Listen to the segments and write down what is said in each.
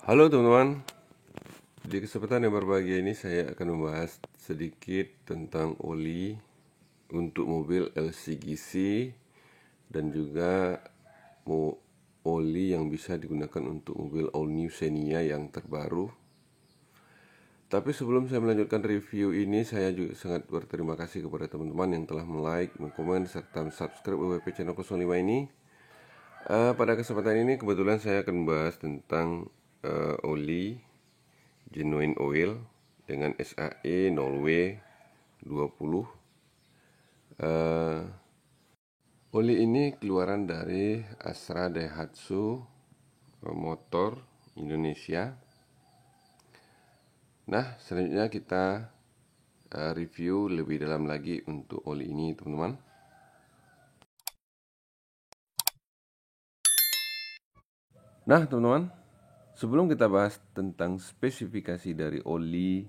Halo teman-teman, di kesempatan yang berbahagia ini saya akan membahas sedikit tentang oli untuk mobil LCGC dan juga oli yang bisa digunakan untuk mobil All New Xenia yang terbaru. Tapi sebelum saya melanjutkan review ini, saya juga sangat berterima kasih kepada teman-teman yang telah like, komen, serta subscribe WWP channel 05 ini. Pada kesempatan ini kebetulan saya akan membahas tentang oli genuine oil dengan SAE Norway 20. Oli ini keluaran dari Astra Daihatsu Motor Indonesia. Nah, selanjutnya kita review lebih dalam lagi untuk oli ini, teman-teman. Nah, teman-teman, sebelum kita bahas tentang spesifikasi dari oli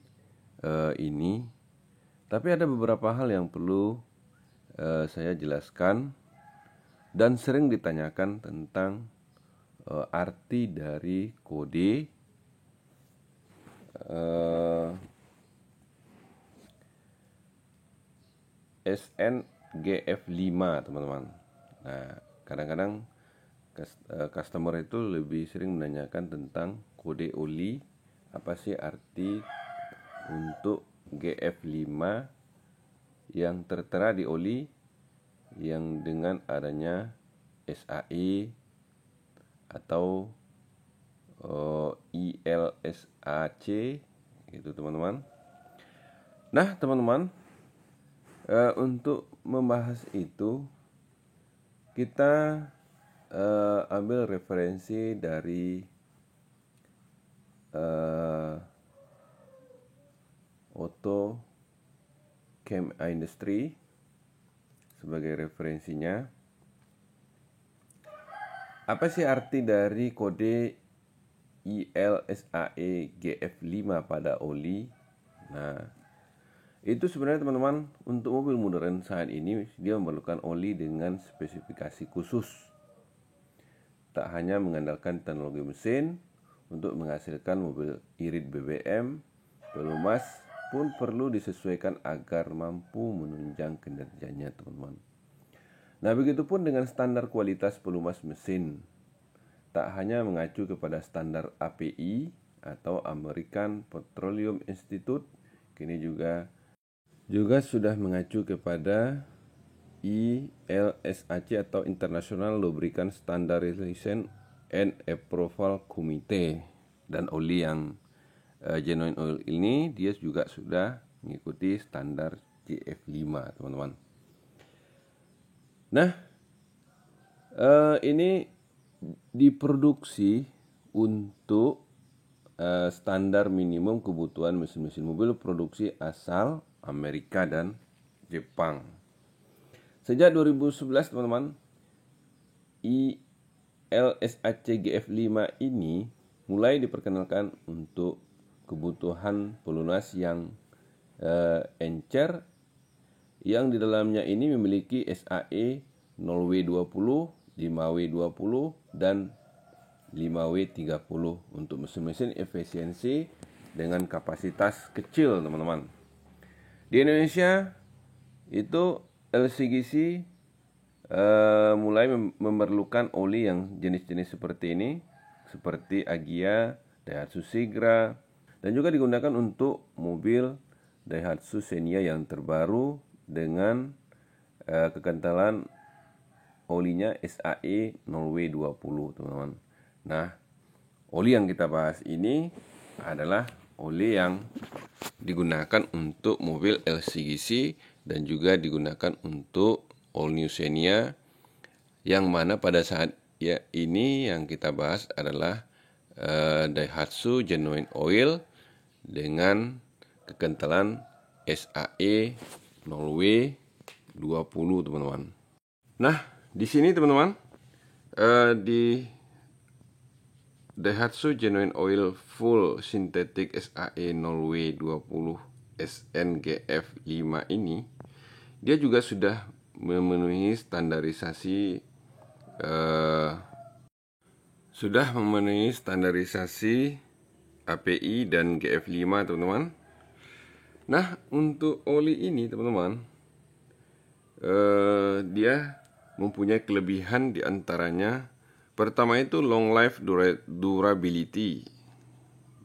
ini, tapi ada beberapa hal yang perlu saya jelaskan dan sering ditanyakan tentang arti dari kode SNGF5, teman-teman. Nah, kadang-kadang customer itu lebih sering menanyakan tentang kode oli, apa sih arti untuk GF5 yang tertera di oli yang dengan adanya SAE atau ILSAC gitu, teman-teman. Nah, teman-teman, untuk membahas itu kita ambil referensi dari Auto Chem Industry sebagai referensinya. Apa sih arti dari kode ILSAE GF5 pada oli? Nah, itu sebenarnya teman-teman, untuk mobil modern saat ini dia memerlukan oli dengan spesifikasi khusus. Tak hanya mengandalkan teknologi mesin untuk menghasilkan mobil irit BBM, pelumas pun perlu disesuaikan agar mampu menunjang kinerjanya, teman-teman. Nah, begitupun dengan standar kualitas pelumas mesin. Tak hanya mengacu kepada standar API atau American Petroleum Institute, kini juga sudah mengacu kepada ILSAC atau International Lubricant Standardization and Approval Committee. Dan oli yang genuine oil ini dia juga sudah mengikuti standar GF5, teman-teman. Nah, ini diproduksi untuk standar minimum kebutuhan mesin-mesin mobil produksi asal Amerika dan Jepang. Sejak 2011, teman-teman, ILSAC GF5 ini mulai diperkenalkan untuk kebutuhan pelunas yang encer, yang di dalamnya ini memiliki SAE 0W20, 5W20, dan 5W30 untuk mesin-mesin efisiensi dengan kapasitas kecil, teman-teman. Di Indonesia itu LCGC mulai memerlukan oli yang jenis-jenis seperti ini, seperti Agia, Daihatsu Sigra, dan juga digunakan untuk mobil Daihatsu Xenia yang terbaru dengan kekentalan olinya SAE 0W20, teman-teman. Nah, oli yang kita bahas ini adalah oli yang digunakan untuk mobil LCGC dan juga digunakan untuk All New Xenia, yang mana pada saat ini yang kita bahas adalah Daihatsu Genuine Oil dengan kekentalan SAE 0W20, teman-teman. Nah, di sini teman-teman, di Daihatsu Genuine Oil Full Synthetic SAE 0W20 SNGF5 ini, dia juga sudah memenuhi standarisasi sudah memenuhi standarisasi API dan GF5 teman-teman. Nah, untuk oli ini teman-teman, dia mempunyai kelebihan diantaranya. Pertama itu long life durability.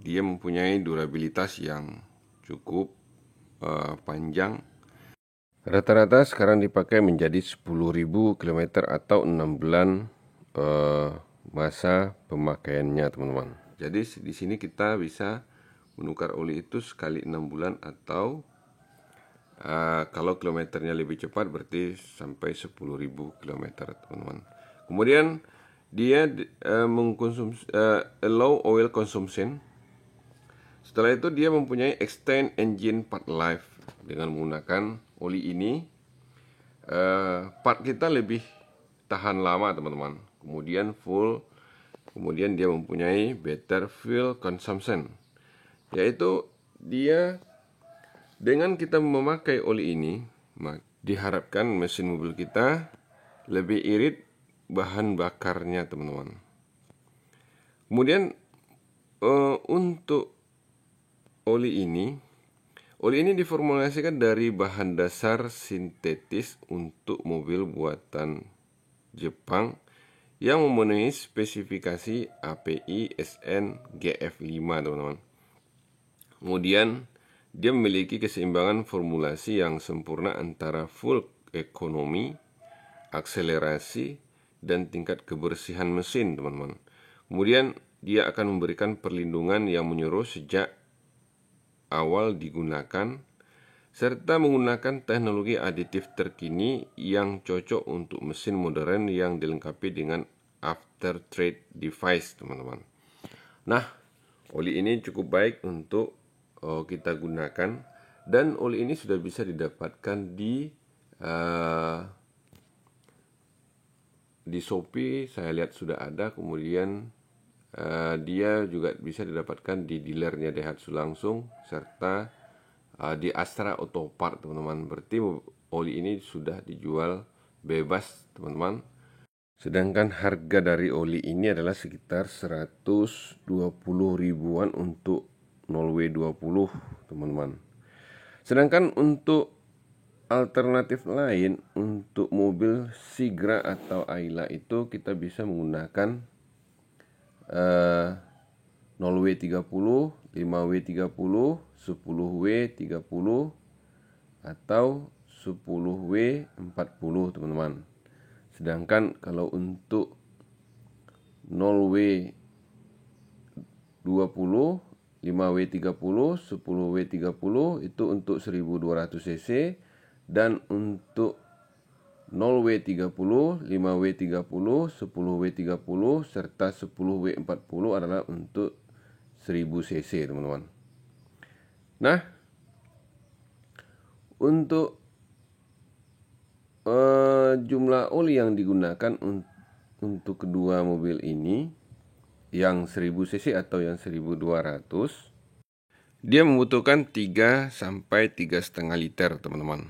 Dia mempunyai durabilitas yang cukup panjang. Rata-rata sekarang dipakai menjadi 10.000 km atau 6 bulan masa pemakaiannya teman-teman. Jadi di sini kita bisa menukar oli itu sekali 6 bulan atau kalau kilometernya lebih cepat berarti sampai 10.000 km teman-teman. Kemudian dia mengkonsumsi low oil consumption. Setelah itu dia mempunyai extend engine part life. Dengan menggunakan oli ini part kita lebih tahan lama teman-teman. Kemudian dia mempunyai better fuel consumption, yaitu dia dengan kita memakai oli ini diharapkan mesin mobil kita lebih irit bahan bakarnya teman-teman. Kemudian untuk oli ini diformulasikan dari bahan dasar sintetis untuk mobil buatan Jepang yang memenuhi spesifikasi API SN GF5 teman-teman. Kemudian dia memiliki keseimbangan formulasi yang sempurna antara full ekonomi, akselerasi, dan tingkat kebersihan mesin teman-teman. Kemudian dia akan memberikan perlindungan yang menyeluruh sejak awal digunakan, serta menggunakan teknologi aditif terkini yang cocok untuk mesin modern yang dilengkapi dengan after trade device teman-teman. Nah, oli ini cukup baik untuk kita gunakan, dan oli ini sudah bisa didapatkan di Shopee. Saya lihat sudah ada. Kemudian dia juga bisa didapatkan di dealernya Daihatsu langsung, serta di Astra Autopart teman-teman. Berarti oli ini sudah dijual bebas teman-teman. Sedangkan harga dari oli ini adalah sekitar 120 ribuan untuk 0W20 teman-teman. Sedangkan untuk alternatif lain untuk mobil Sigra atau Ayla itu kita bisa menggunakan 0W30, 5W30, 10W30 atau 10W40 teman-teman. Sedangkan kalau untuk 0W20, 5W30, 10W30 itu untuk 1200 cc, dan untuk 0W30, 5W30, 10W30 serta 10W40 adalah untuk 1000 cc teman-teman. Nah, untuk jumlah oli yang digunakan untuk kedua mobil ini, yang 1000 cc atau yang 1200, dia membutuhkan 3 sampai 3,5 liter teman-teman.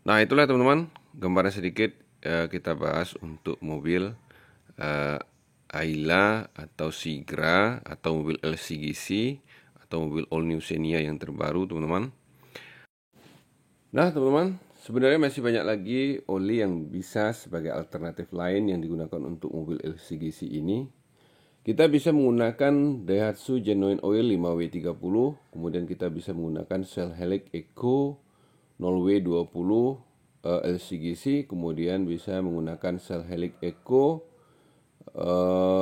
Nah, itulah teman-teman gambaran sedikit kita bahas untuk mobil Ayla atau Sigra atau mobil LCGC atau mobil All New Xenia yang terbaru teman-teman. Nah teman-teman, sebenarnya masih banyak lagi oli yang bisa sebagai alternatif lain yang digunakan untuk mobil LCGC ini. Kita bisa menggunakan Daihatsu Genuine Oil 5W30, kemudian kita bisa menggunakan Shell Helix Eco 0W20 LCGC, kemudian bisa menggunakan Shell Helix Eco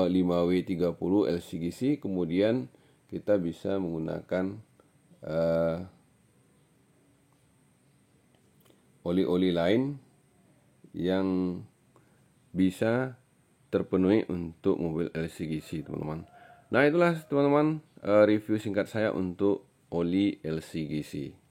5W30 LCGC, kemudian kita bisa menggunakan oli-oli lain yang bisa terpenuhi untuk mobil LCGC teman-teman. Nah, itulah teman-teman review singkat saya untuk oli LCGC.